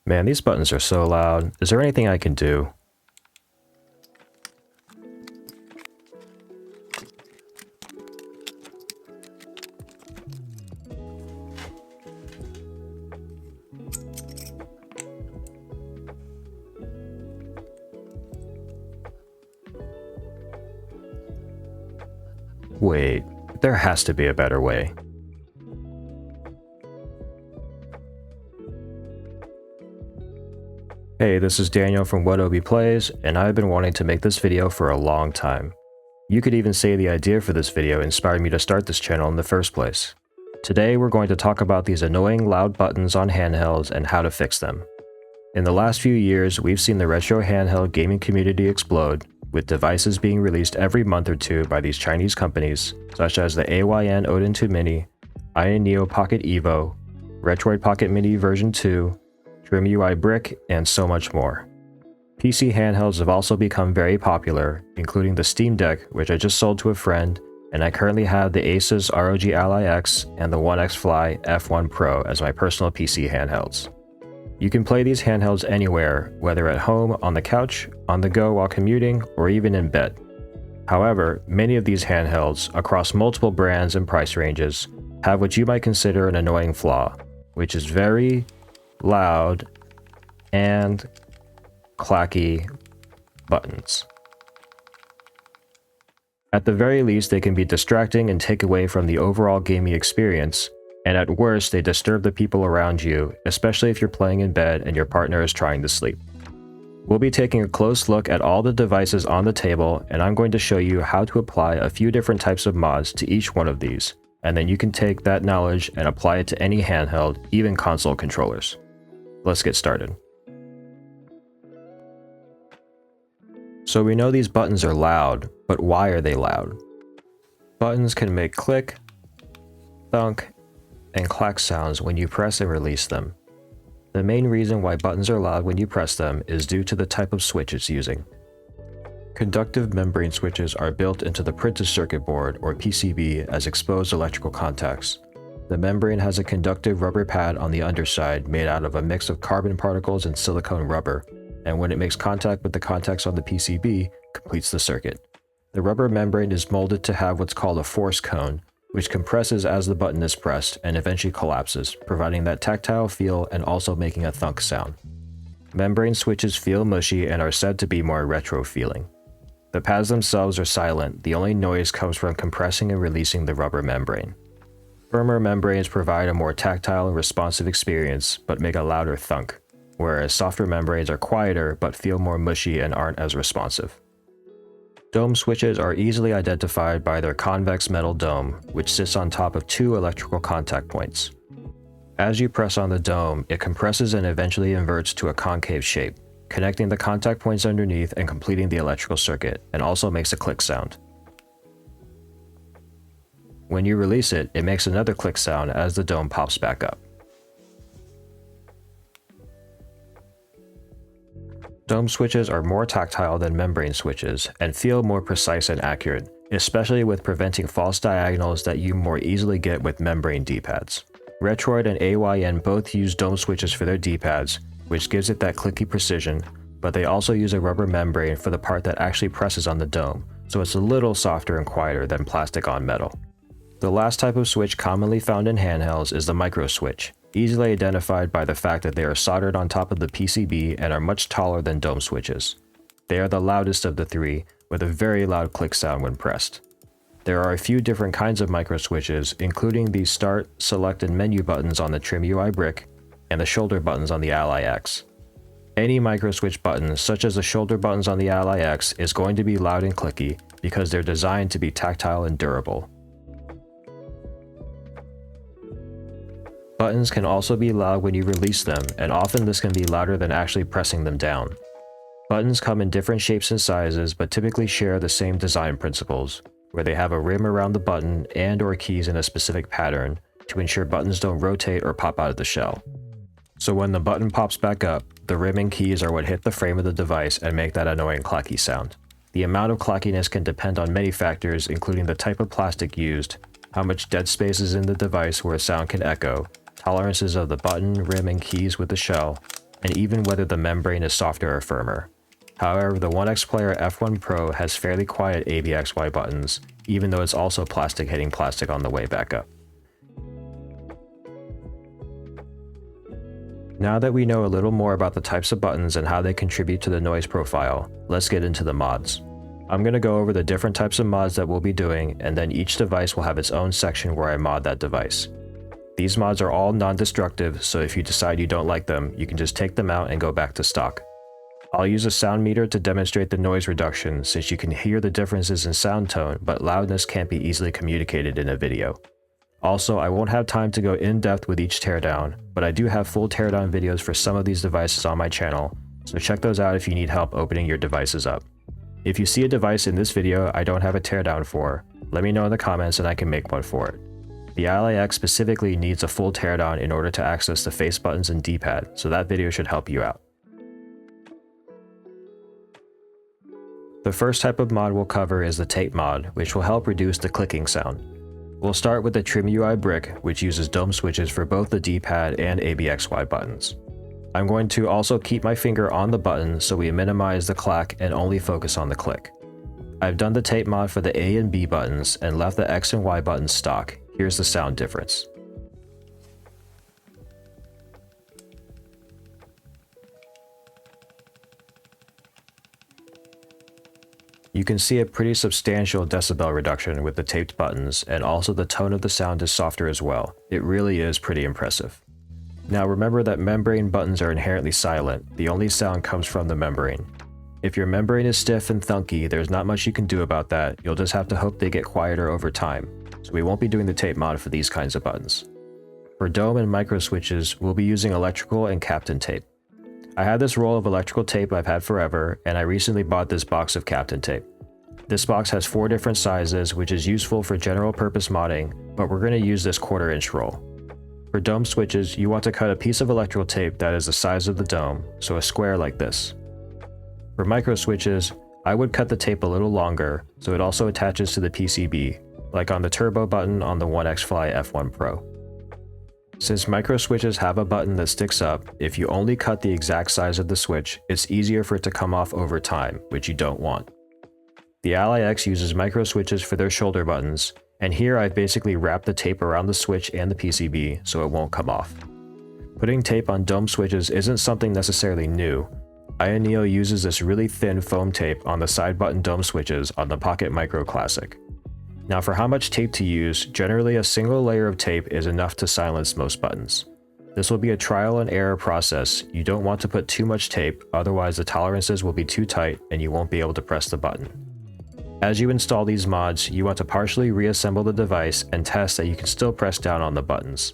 Man, these buttons are so loud. Is there anything I can do? Wait, there has to be a better way. Hey, this is Daniel from What Obi Plays, and I've been wanting to make this video for a long time. You could even say the idea for this video inspired me to start this channel in the first place. Today we're going to talk about these annoying loud buttons on handhelds and how to fix them. In the last few years, we've seen the retro handheld gaming community explode, with devices being released every month or two by these Chinese companies, such as the AYN Odin 2 Mini, AYANEO Pocket Evo, Retroid Pocket Mini version 2, TrimUI Brick, and so much more. PC handhelds have also become very popular, including the Steam Deck, which I just sold to a friend, and I currently have the ASUS ROG Ally X and the OneXPlayer F1 Pro as my personal PC handhelds. You can play these handhelds anywhere, whether at home, on the couch, on the go while commuting, or even in bed. However, many of these handhelds, across multiple brands and price ranges, have what you might consider an annoying flaw, which is very loud and clacky buttons. At the very least, they can be distracting and take away from the overall gaming experience, and at worst, they disturb the people around you, especially if you're playing in bed and your partner is trying to sleep. We'll be taking a close look at all the devices on the table, and I'm going to show you how to apply a few different types of mods to each one of these, and then you can take that knowledge and apply it to any handheld, even console controllers. Let's get started. So we know these buttons are loud, but why are they loud? Buttons can make click, thunk, and clack sounds when you press and release them. The main reason why buttons are loud when you press them is due to the type of switch it's using. Conductive membrane switches are built into the printed circuit board, or PCB, as exposed electrical contacts. The membrane has a conductive rubber pad on the underside made out of a mix of carbon particles and silicone rubber, and when it makes contact with the contacts on the PCB, completes the circuit. The rubber membrane is molded to have what's called a force cone, which compresses as the button is pressed and eventually collapses, providing that tactile feel and also making a thunk sound. Membrane switches feel mushy and are said to be more retro feeling. The pads themselves are silent, the only noise comes from compressing and releasing the rubber membrane. Firmer membranes provide a more tactile and responsive experience, but make a louder thunk, whereas softer membranes are quieter but feel more mushy and aren't as responsive. Dome switches are easily identified by their convex metal dome, which sits on top of two electrical contact points. As you press on the dome, it compresses and eventually inverts to a concave shape, connecting the contact points underneath and completing the electrical circuit, and also makes a click sound. When you release it, it makes another click sound as the dome pops back up. Dome switches are more tactile than membrane switches and feel more precise and accurate, especially with preventing false diagonals that you more easily get with membrane D-pads. Retroid and AYN both use dome switches for their D-pads, which gives it that clicky precision, but they also use a rubber membrane for the part that actually presses on the dome, so it's a little softer and quieter than plastic on metal. The last type of switch commonly found in handhelds is the micro switch, easily identified by the fact that they are soldered on top of the PCB and are much taller than dome switches. They are the loudest of the three, with a very loud click sound when pressed. There are a few different kinds of micro switches, including the Start, Select, and Menu buttons on the TrimUI Brick, and the shoulder buttons on the Ally X. Any micro switch button, such as the shoulder buttons on the Ally X, is going to be loud and clicky because they're designed to be tactile and durable. Buttons can also be loud when you release them, and often this can be louder than actually pressing them down. Buttons come in different shapes and sizes, but typically share the same design principles, where they have a rim around the button and/or keys in a specific pattern to ensure buttons don't rotate or pop out of the shell. So when the button pops back up, the rim and keys are what hit the frame of the device and make that annoying clacky sound. The amount of clackiness can depend on many factors, including the type of plastic used, how much dead space is in the device where a sound can echo, tolerances of the button, rim, and keys with the shell, and even whether the membrane is softer or firmer. However, the OneXPlayer F1 Pro has fairly quiet ABXY buttons, even though it's also plastic hitting plastic on the way back up. Now that we know a little more about the types of buttons and how they contribute to the noise profile, let's get into the mods. I'm going to go over the different types of mods that we'll be doing, and then each device will have its own section where I mod that device. These mods are all non-destructive, so if you decide you don't like them, you can just take them out and go back to stock. I'll use a sound meter to demonstrate the noise reduction, since you can hear the differences in sound tone, but loudness can't be easily communicated in a video. Also, I won't have time to go in depth with each teardown, but I do have full teardown videos for some of these devices on my channel, so check those out if you need help opening your devices up. If you see a device in this video I don't have a teardown for, let me know in the comments and I can make one for it. The Ally X specifically needs a full teardown in order to access the face buttons and D-pad, so that video should help you out. The first type of mod we'll cover is the tape mod, which will help reduce the clicking sound. We'll start with the TrimUI Brick, which uses dome switches for both the D-pad and ABXY buttons. I'm going to also keep my finger on the button so we minimize the clack and only focus on the click. I've done the tape mod for the A and B buttons and left the X and Y buttons stock. Here's the sound difference. You can see a pretty substantial decibel reduction with the taped buttons, and also the tone of the sound is softer as well. It really is pretty impressive. Now remember that membrane buttons are inherently silent. The only sound comes from the membrane. If your membrane is stiff and thunky, there's not much you can do about that. You'll just have to hope they get quieter over time. So we won't be doing the tape mod for these kinds of buttons. For dome and micro switches, we'll be using electrical and Captain tape. I have this roll of electrical tape I've had forever, and I recently bought this box of Captain tape. This box has 4 different sizes, which is useful for general purpose modding, but we're going to use this 1/4 inch roll. For dome switches, you want to cut a piece of electrical tape that is the size of the dome, so a square like this. For micro switches, I would cut the tape a little longer, so it also attaches to the PCB, like on the turbo button on the OneXPlayer F1 Pro. Since micro switches have a button that sticks up, if you only cut the exact size of the switch, it's easier for it to come off over time, which you don't want. The Ally X uses micro switches for their shoulder buttons, and here I've basically wrapped the tape around the switch and the PCB so it won't come off. Putting tape on dome switches isn't something necessarily new. AYANEO uses this really thin foam tape on the side button dome switches on the Pocket Micro Classic. Now for how much tape to use, generally a single layer of tape is enough to silence most buttons. This will be a trial and error process. You don't want to put too much tape, otherwise the tolerances will be too tight and you won't be able to press the button. As you install these mods, you want to partially reassemble the device and test that you can still press down on the buttons.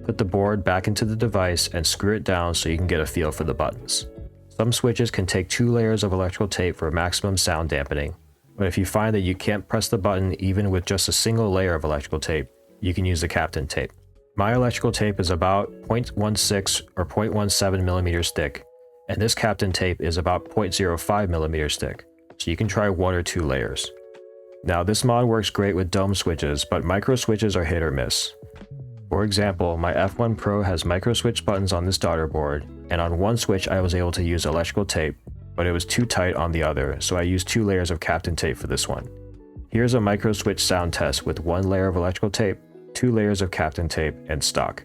Put the board back into the device and screw it down so you can get a feel for the buttons. Some switches can take 2 layers of electrical tape for maximum sound dampening. But if you find that you can't press the button even with just a single layer of electrical tape, you can use the Captain tape. My electrical tape is about 0.16 or 0.17 millimeters thick, and this Captain tape is about 0.05 millimeters thick, so you can try 1 or 2 layers. Now this mod works great with dome switches, but micro switches are hit or miss. For example, my F1 Pro has micro switch buttons on this daughter board, and on one switch I was able to use electrical tape, but it was too tight on the other, so I used 2 layers of Captain tape for this one. Here's a micro switch sound test with 1 layer of electrical tape, 2 layers of Captain tape, and stock.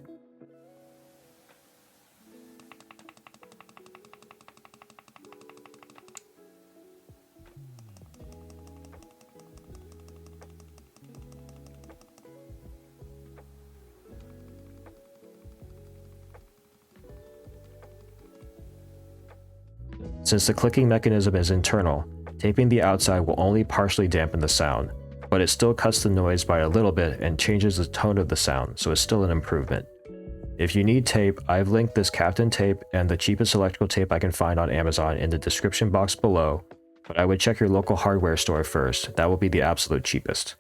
Since the clicking mechanism is internal, taping the outside will only partially dampen the sound, but it still cuts the noise by a little bit and changes the tone of the sound, so it's still an improvement. If you need tape, I've linked this Captain tape and the cheapest electrical tape I can find on Amazon in the description box below, but I would check your local hardware store first. That will be the absolute cheapest.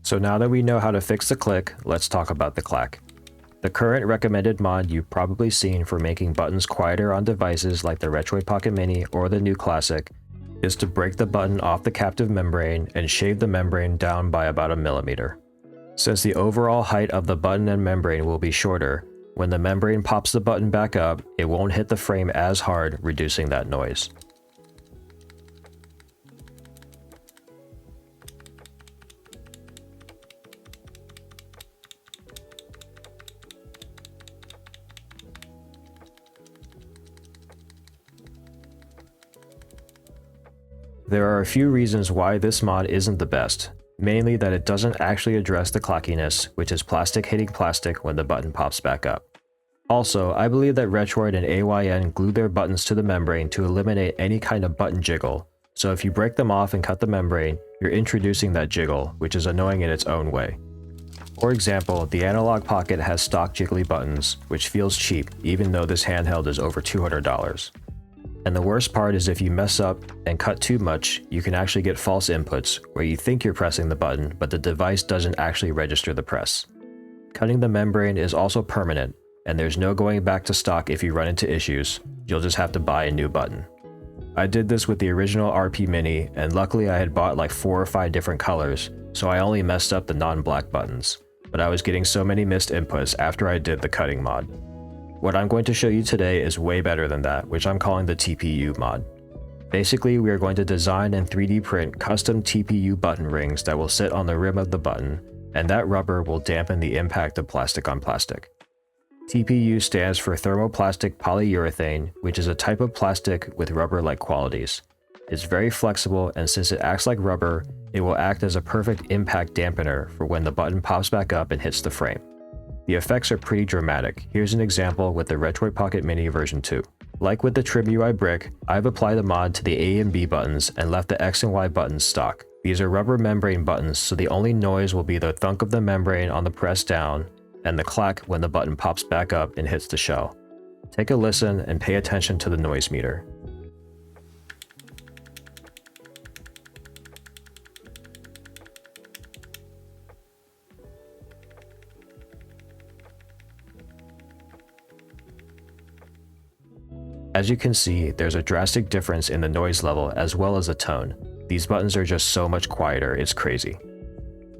So now that we know how to fix the click, let's talk about the clack. The current recommended mod you've probably seen for making buttons quieter on devices like the Retroid Pocket Mini or the new Classic is to break the button off the captive membrane and shave the membrane down by about 1 millimeter. Since the overall height of the button and membrane will be shorter, when the membrane pops the button back up, it won't hit the frame as hard, reducing that noise. There are a few reasons why this mod isn't the best, mainly that it doesn't actually address the clackiness, which is plastic hitting plastic when the button pops back up. Also, I believe that Retroid and AYN glued their buttons to the membrane to eliminate any kind of button jiggle, so if you break them off and cut the membrane, you're introducing that jiggle, which is annoying in its own way. For example, the Analogue Pocket has stock jiggly buttons, which feels cheap even though this handheld is over $200. And the worst part is if you mess up and cut too much, you can actually get false inputs where you think you're pressing the button, but the device doesn't actually register the press. Cutting the membrane is also permanent, and there's no going back to stock if you run into issues, you'll just have to buy a new button. I did this with the original RP Mini, and luckily I had bought like 4 or 5 different colors, so I only messed up the non-black buttons, but I was getting so many missed inputs after I did the cutting mod. What I'm going to show you today is way better than that, which I'm calling the TPU mod. Basically, we are going to design and 3D print custom TPU button rings that will sit on the rim of the button, and that rubber will dampen the impact of plastic on plastic. TPU stands for thermoplastic polyurethane, which is a type of plastic with rubber-like qualities. It's very flexible, and since it acts like rubber, it will act as a perfect impact dampener for when the button pops back up and hits the frame. The effects are pretty dramatic. Here's an example with the Retroid Pocket Mini version 2. Like with the TrimUI Brick, I've applied the mod to the A and B buttons and left the X and Y buttons stock. These are rubber membrane buttons, so the only noise will be the thunk of the membrane on the press down and the clack when the button pops back up and hits the shell. Take a listen and pay attention to the noise meter. As you can see, there's a drastic difference in the noise level as well as the tone. These buttons are just so much quieter, it's crazy.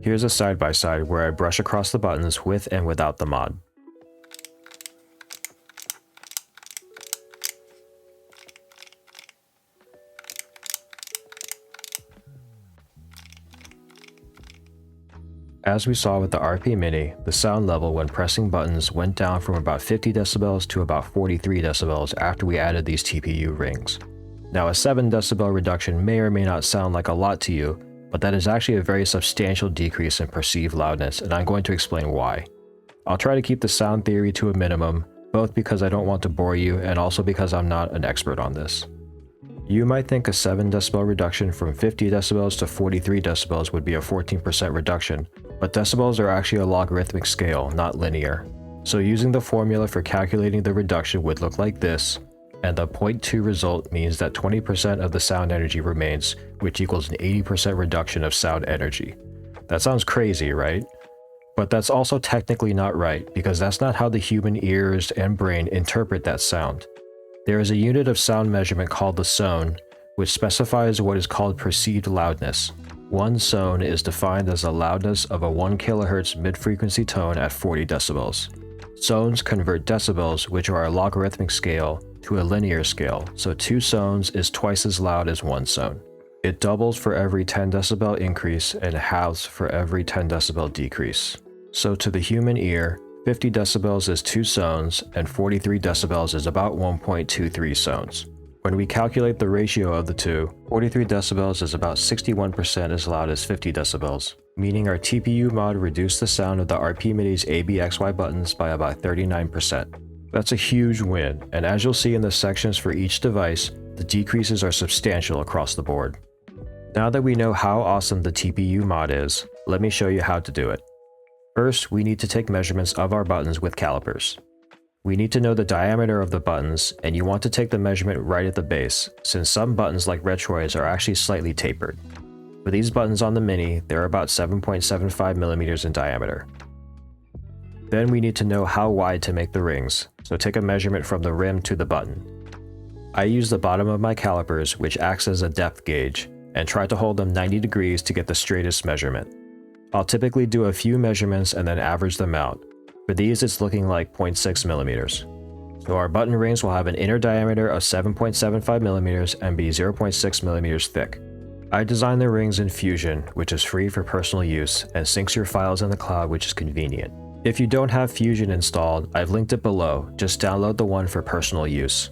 Here's a side-by-side where I brush across the buttons with and without the mod. As we saw with the RP Mini, the sound level when pressing buttons went down from about 50 decibels to about 43 decibels after we added these TPU rings. Now a 7 decibel reduction may or may not sound like a lot to you, but that is actually a very substantial decrease in perceived loudness, and I'm going to explain why. I'll try to keep the sound theory to a minimum, both because I don't want to bore you and also because I'm not an expert on this. You might think a 7 decibel reduction from 50 decibels to 43 decibels would be a 14% reduction, but decibels are actually a logarithmic scale, not linear. So using the formula for calculating the reduction would look like this, and the 0.2 result means that 20% of the sound energy remains, which equals an 80% reduction of sound energy. That sounds crazy, right? But that's also technically not right, because that's not how the human ears and brain interpret that sound. There is a unit of sound measurement called the zone, which specifies what is called perceived loudness. One zone is defined as the loudness of a 1 kHz mid-frequency tone at 40 decibels. Zones convert decibels, which are a logarithmic scale, to a linear scale, so 2 zones is twice as loud as 1 zone. It doubles for every 10 decibel increase and halves for every 10 decibel decrease. So to the human ear, 50 decibels is 2 zones, and 43 decibels is about 1.23 zones. When we calculate the ratio of the two, 43 decibels is about 61% as loud as 50 decibels, meaning our TPU mod reduced the sound of the RP Mini's ABXY buttons by about 39%. That's a huge win, and as you'll see in the sections for each device, the decreases are substantial across the board. Now that we know how awesome the TPU mod is, let me show you how to do it. First, we need to take measurements of our buttons with calipers. We need to know the diameter of the buttons, and you want to take the measurement right at the base, since some buttons like Retroids are actually slightly tapered. For these buttons on the Mini, they're about 7.75mm in diameter. Then we need to know how wide to make the rings, so take a measurement from the rim to the button. I use the bottom of my calipers, which acts as a depth gauge, and try to hold them 90 degrees to get the straightest measurement. I'll typically do a few measurements and then average them out, For these, it's looking like 0.6 millimeters. So our button rings will have an inner diameter of 7.75 millimeters and be 0.6 millimeters thick. I designed the rings in Fusion, which is free for personal use and syncs your files in the cloud, which is convenient. If you don't have Fusion installed, I've linked it below. Just download the one for personal use.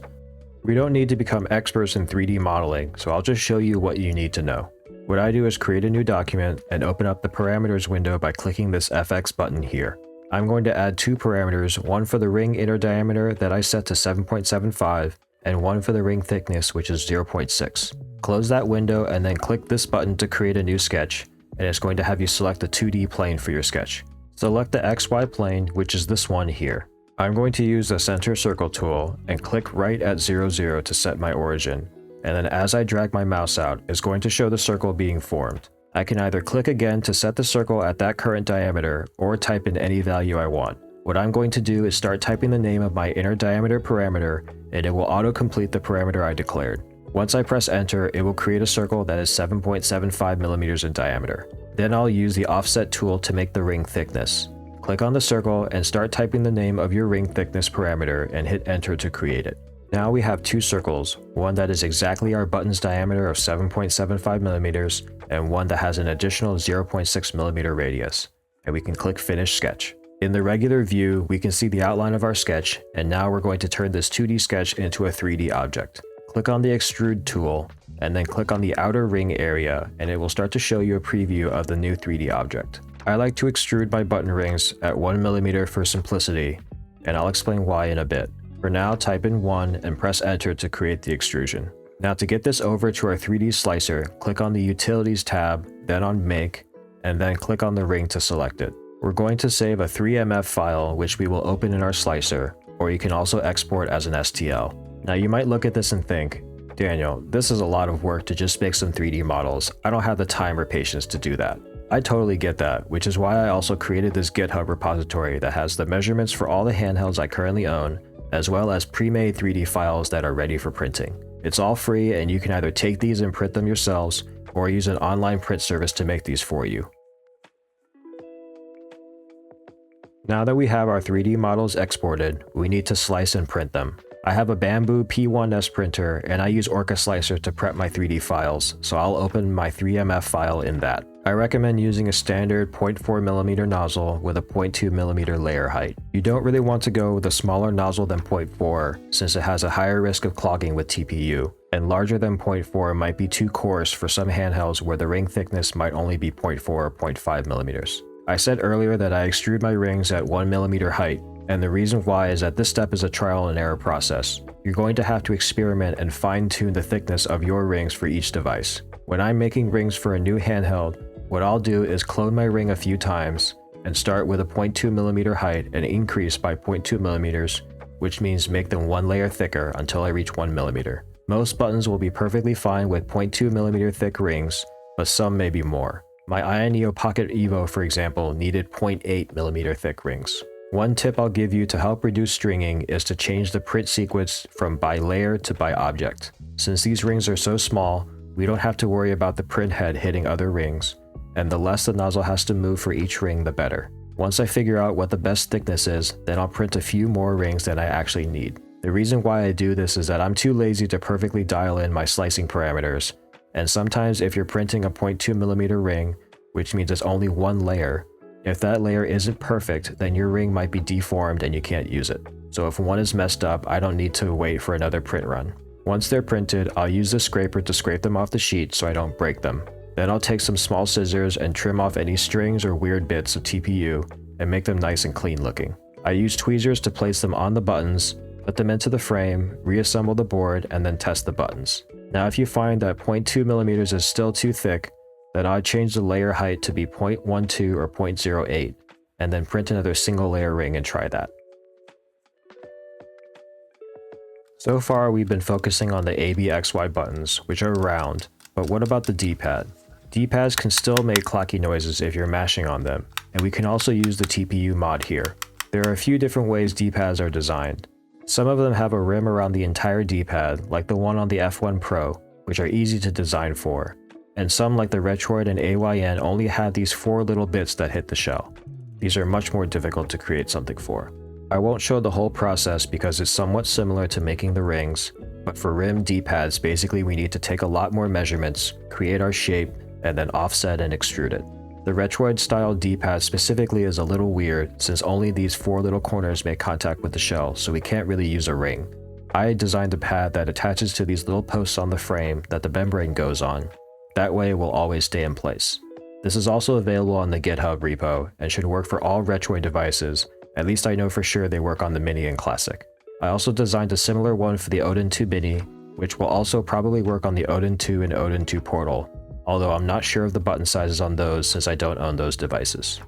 We don't need to become experts in 3D modeling, so I'll just show you what you need to know. What I do is create a new document and open up the parameters window by clicking this FX button here. I'm going to add two parameters, one for the ring inner diameter that I set to 7.75 and one for the ring thickness, which is 0.6. Close that window and then click this button to create a new sketch, and it's going to have you select a 2D plane for your sketch. Select the XY plane, which is this one here. I'm going to use the center circle tool and click right at 0, 0 to set my origin, and then as I drag my mouse out, it's going to show the circle being formed. I can either click again to set the circle at that current diameter or type in any value I want. What I'm going to do is start typing the name of my inner diameter parameter, and it will auto-complete the parameter I declared. Once I press enter, it will create a circle that is 7.75 millimeters in diameter. Then I'll use the offset tool to make the ring thickness. Click on the circle and start typing the name of your ring thickness parameter and hit enter to create it. Now we have two circles, one that is exactly our button's diameter of 7.75 millimeters and one that has an additional 0.6 millimeter radius. And we can click Finish Sketch. In the regular view, we can see the outline of our sketch, and now we're going to turn this 2D sketch into a 3D object. Click on the Extrude tool, and then click on the outer ring area, and it will start to show you a preview of the new 3D object. I like to extrude my button rings at 1 millimeter for simplicity, and I'll explain why in a bit. For now, type in 1 and press enter to create the extrusion. Now to get this over to our 3D slicer, click on the Utilities tab, then on Make, and then click on the ring to select it. We're going to save a 3MF file which we will open in our slicer, or you can also export as an STL. Now you might look at this and think, Daniel, this is a lot of work to just make some 3D models. I don't have the time or patience to do that. I totally get that, which is why I also created this GitHub repository that has the measurements for all the handhelds I currently own, as well as pre-made 3D files that are ready for printing. It's all free, and you can either take these and print them yourselves, or use an online print service to make these for you. Now that we have our 3D models exported, we need to slice and print them. I have a Bamboo P1S printer, and I use Orca Slicer to prep my 3D files, so I'll open my 3MF file in that. I recommend using a standard 0.4mm nozzle with a 0.2mm layer height. You don't really want to go with a smaller nozzle than 0.4 since it has a higher risk of clogging with TPU, and larger than 0.4 might be too coarse for some handhelds where the ring thickness might only be 0.4 or 0.5mm. I said earlier that I extrude my rings at 1mm height, and the reason why is that this step is a trial and error process. You're going to have to experiment and fine-tune the thickness of your rings for each device. When I'm making rings for a new handheld, what I'll do is clone my ring a few times and start with a 0.2mm height and increase by 0.2mm, which means make them one layer thicker until I reach 1mm. Most buttons will be perfectly fine with 0.2mm thick rings, but some may be more. My AYANEO Pocket Evo, for example, needed 0.8mm thick rings. One tip I'll give you to help reduce stringing is to change the print sequence from by layer to by object. Since these rings are so small, we don't have to worry about the print head hitting other rings, and the less the nozzle has to move for each ring, the better. Once I figure out what the best thickness is, then I'll print a few more rings than I actually need. The reason why I do this is that I'm too lazy to perfectly dial in my slicing parameters, and sometimes if you're printing a 0.2mm ring, which means it's only one layer, if that layer isn't perfect, then your ring might be deformed and you can't use it. So if one is messed up, I don't need to wait for another print run. Once they're printed, I'll use the scraper to scrape them off the sheet so I don't break them. Then I'll take some small scissors and trim off any strings or weird bits of TPU and make them nice and clean looking. I use tweezers to place them on the buttons, put them into the frame, reassemble the board, and then test the buttons. Now if you find that 0.2mm is still too thick, then I'd change the layer height to be 0.12 or 0.08, and then print another single layer ring and try that. So far we've been focusing on the ABXY buttons, which are round, but what about the D-pad? D-pads can still make clacky noises if you're mashing on them, and we can also use the TPU mod here. There are a few different ways D-pads are designed. Some of them have a rim around the entire D-pad, like the one on the F1 Pro, which are easy to design for, and some like the Retroid and AYN only have these 4 little bits that hit the shell. These are much more difficult to create something for. I won't show the whole process because it's somewhat similar to making the rings, but for rim D-pads, basically we need to take a lot more measurements, create our shape, and then offset and extrude it. The Retroid style D-pad specifically is a little weird since only these 4 little corners make contact with the shell, so we can't really use a ring. I designed a pad that attaches to these little posts on the frame that the membrane goes on. That way it will always stay in place. This is also available on the GitHub repo and should work for all Retroid devices. At least I know for sure they work on the Mini and Classic. I also designed a similar one for the Odin 2 Mini, which will also probably work on the Odin 2 and Odin 2 Portal, although I'm not sure of the button sizes on those since I don't own those devices.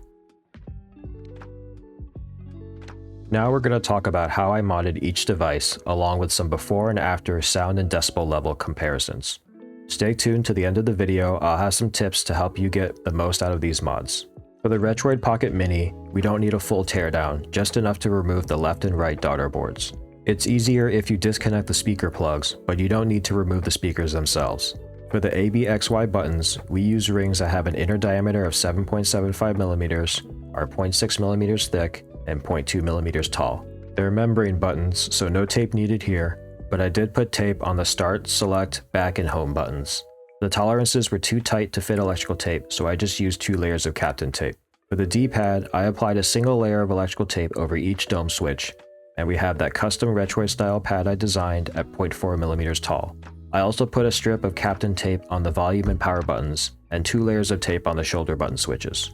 Now we're going to talk about how I modded each device, along with some before and after sound and decibel level comparisons. Stay tuned to the end of the video, I'll have some tips to help you get the most out of these mods. For the Retroid Pocket Mini, we don't need a full teardown, just enough to remove the left and right daughter boards. It's easier if you disconnect the speaker plugs, but you don't need to remove the speakers themselves. For the ABXY buttons, we use rings that have an inner diameter of 7.75mm, are 0.6mm thick, and 0.2mm tall. They're membrane buttons, so no tape needed here, but I did put tape on the start, select, back, and home buttons. The tolerances were too tight to fit electrical tape, so I just used 2 layers of Captain tape. For the D-pad, I applied a single layer of electrical tape over each dome switch, and we have that custom Retroid style pad I designed at 0.4mm tall. I also put a strip of Captain tape on the volume and power buttons, and 2 layers of tape on the shoulder button switches.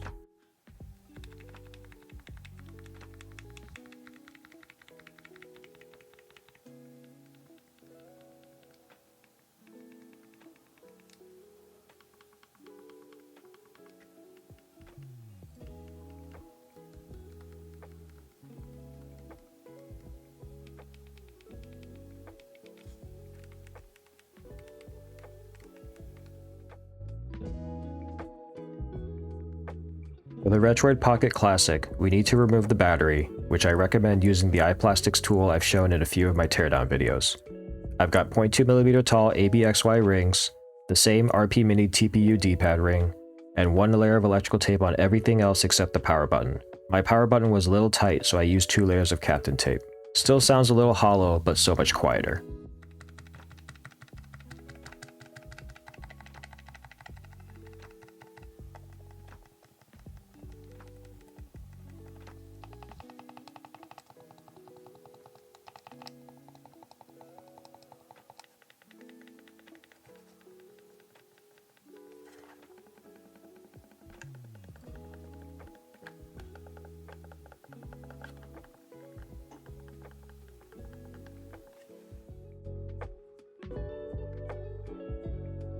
For the Retroid Pocket Classic, we need to remove the battery, which I recommend using the iPlastics tool I've shown in a few of my teardown videos. I've got 0.2mm tall ABXY rings, the same RP Mini TPU D-pad ring, and 1 layer of electrical tape on everything else except the power button. My power button was a little tight, so I used 2 layers of Captain tape. Still sounds a little hollow, but so much quieter.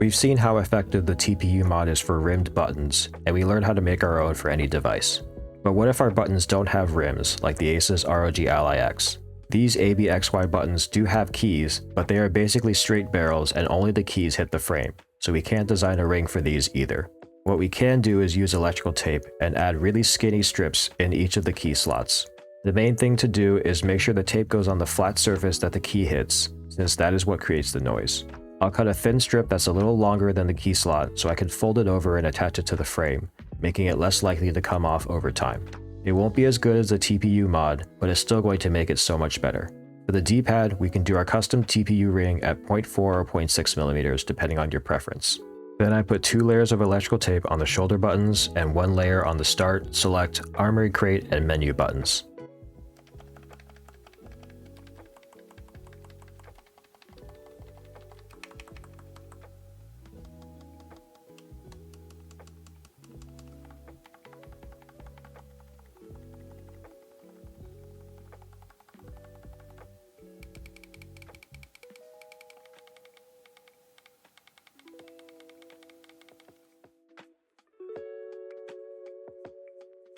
We've seen how effective the TPU mod is for rimmed buttons, and we learned how to make our own for any device. But what if our buttons don't have rims, like the ASUS ROG Ally X? These ABXY buttons do have keys, but they are basically straight barrels and only the keys hit the frame, so we can't design a ring for these either. What we can do is use electrical tape and add really skinny strips in each of the key slots. The main thing to do is make sure the tape goes on the flat surface that the key hits, since that is what creates the noise. I'll cut a thin strip that's a little longer than the key slot so I can fold it over and attach it to the frame, making it less likely to come off over time. It won't be as good as the TPU mod, but it's still going to make it so much better. For the D-pad, we can do our custom TPU ring at 0.4 or 0.6mm depending on your preference. Then I put 2 layers of electrical tape on the shoulder buttons and 1 layer on the start, select, armory crate, and menu buttons.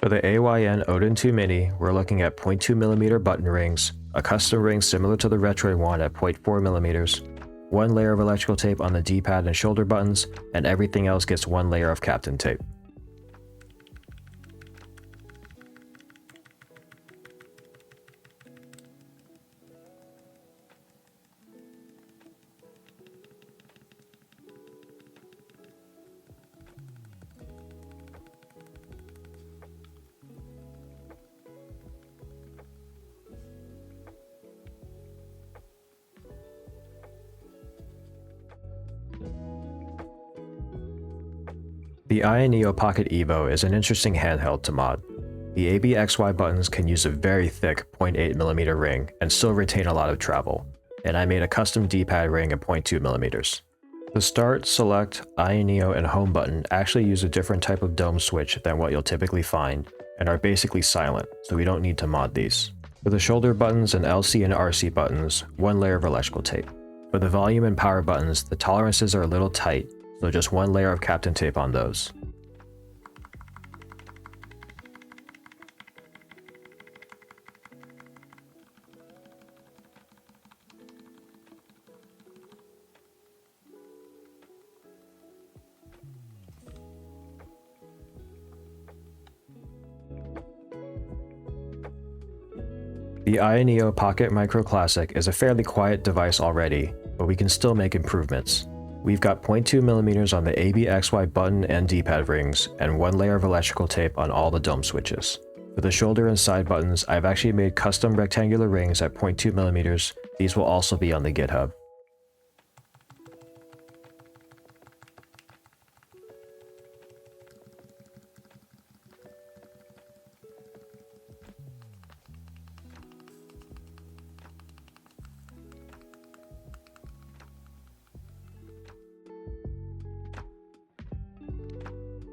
For the AYN Odin 2 Mini, we're looking at 0.2mm button rings, a custom ring similar to the Retroid one at 0.4mm, 1 layer of electrical tape on the D-pad and shoulder buttons, and everything else gets 1 layer of Captain tape. The AYANEO Pocket Evo is an interesting handheld to mod. The ABXY buttons can use a very thick 0.8mm ring and still retain a lot of travel, and I made a custom D-pad ring at 0.2mm. The Start, Select, AYANEO, and Home button actually use a different type of dome switch than what you'll typically find, and are basically silent, so we don't need to mod these. For the shoulder buttons and LC and RC buttons, one layer of electrical tape. For the volume and power buttons, the tolerances are a little tight, so just one layer of Kapton tape on those. The AYANEO Pocket Micro Classic is a fairly quiet device already, but we can still make improvements. We've got 0.2mm on the ABXY button and D-pad rings, and one layer of electrical tape on all the dome switches. For the shoulder and side buttons, I've actually made custom rectangular rings at 0.2mm. These will also be on the GitHub.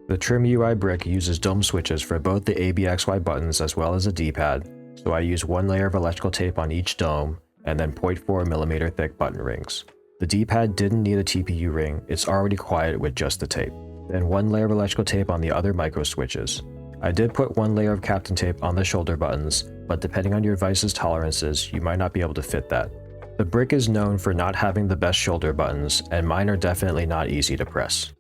The TrimUI Brick uses dome switches for both the ABXY buttons as well as the D-pad, so I use one layer of electrical tape on each dome, and then 0.4mm thick button rings. The D-pad didn't need a TPU ring, it's already quiet with just the tape. Then one layer of electrical tape on the other micro switches. I did put one layer of Kapton tape on the shoulder buttons, but depending on your device's tolerances, you might not be able to fit that. The Brick is known for not having the best shoulder buttons, and mine are definitely not easy to press.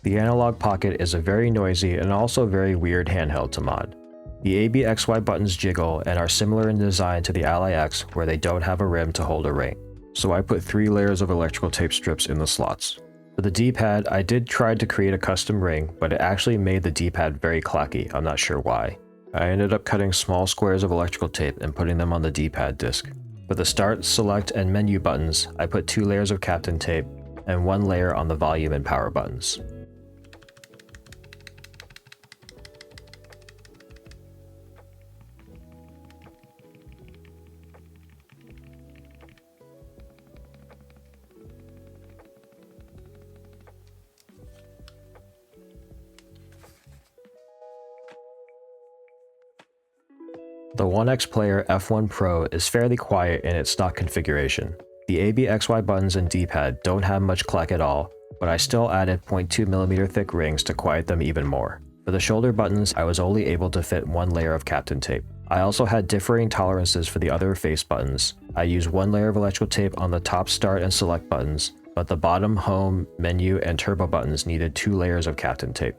The Analogue Pocket is a very noisy and also very weird handheld to mod. The ABXY buttons jiggle and are similar in design to the Ally X, where they don't have a rim to hold a ring, so I put 3 layers of electrical tape strips in the slots. For the D-pad, I did try to create a custom ring, but it actually made the D-pad very clacky, I'm not sure why. I ended up cutting small squares of electrical tape and putting them on the D-pad disc. For the Start, Select, and Menu buttons, I put 2 layers of Kapton tape and 1 layer on the volume and power buttons. The OneXPlayer F1 Pro is fairly quiet in its stock configuration. The ABXY buttons and D-pad don't have much clack at all, but I still added 0.2mm thick rings to quiet them even more. For the shoulder buttons, I was only able to fit 1 layer of Kapton tape. I also had differing tolerances for the other face buttons. I used 1 layer of electrical tape on the top Start and Select buttons, but the bottom, Home, Menu, and Turbo buttons needed 2 layers of Kapton tape.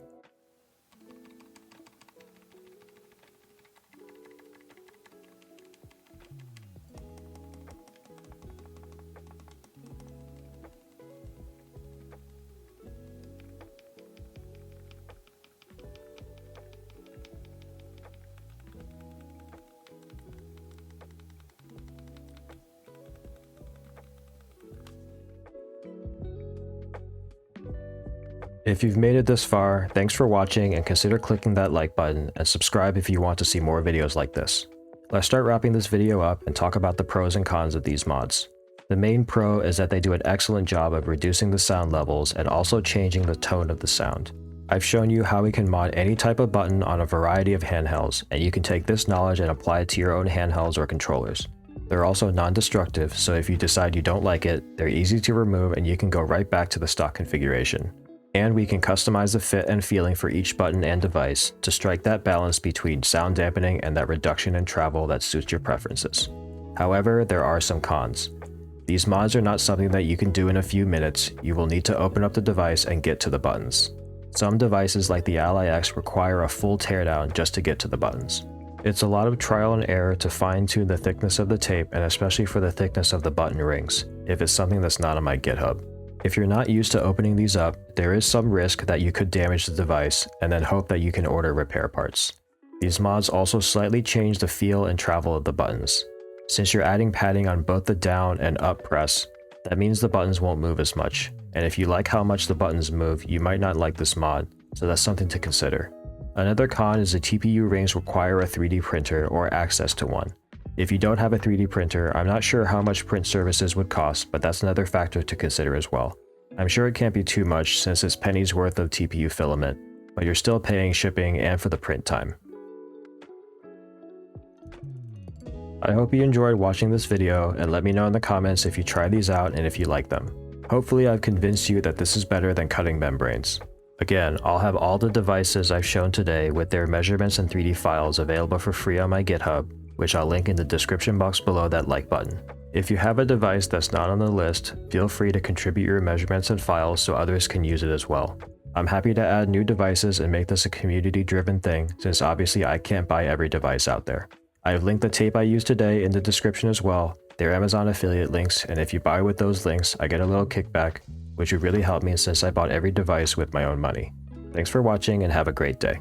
If you've made it this far, thanks for watching, and consider clicking that like button and subscribe if you want to see more videos like this. Let's start wrapping this video up and talk about the pros and cons of these mods. The main pro is that they do an excellent job of reducing the sound levels and also changing the tone of the sound. I've shown you how we can mod any type of button on a variety of handhelds, and you can take this knowledge and apply it to your own handhelds or controllers. They're also non-destructive, so if you decide you don't like it, they're easy to remove and you can go right back to the stock configuration. And we can customize the fit and feeling for each button and device to strike that balance between sound dampening and that reduction in travel that suits your preferences. However, there are some cons. These mods are not something that you can do in a few minutes. You will need to open up the device and get to the buttons. Some devices like the Ally X require a full teardown just to get to the buttons. It's a lot of trial and error to fine-tune the thickness of the tape, and especially for the thickness of the button rings, if it's something that's not on my GitHub. If you're not used to opening these up, there is some risk that you could damage the device, and then hope that you can order repair parts. These mods also slightly change the feel and travel of the buttons. Since you're adding padding on both the down and up press, that means the buttons won't move as much, and if you like how much the buttons move, you might not like this mod, so that's something to consider. Another con is the TPU rings require a 3D printer or access to one. If you don't have a 3D printer, I'm not sure how much print services would cost, but that's another factor to consider as well. I'm sure it can't be too much since it's pennies worth of TPU filament, but you're still paying shipping and for the print time. I hope you enjoyed watching this video, and let me know in the comments if you try these out and if you like them. Hopefully I've convinced you that this is better than cutting membranes. Again, I'll have all the devices I've shown today with their measurements and 3D files available for free on my GitHub, which I'll link in the description box below that like button. If you have a device that's not on the list, feel free to contribute your measurements and files so others can use it as well. I'm happy to add new devices and make this a community-driven thing, since obviously I can't buy every device out there. I've linked the tape I used today in the description as well. They're Amazon affiliate links, and if you buy with those links, I get a little kickback, which would really help me since I bought every device with my own money. Thanks for watching and have a great day.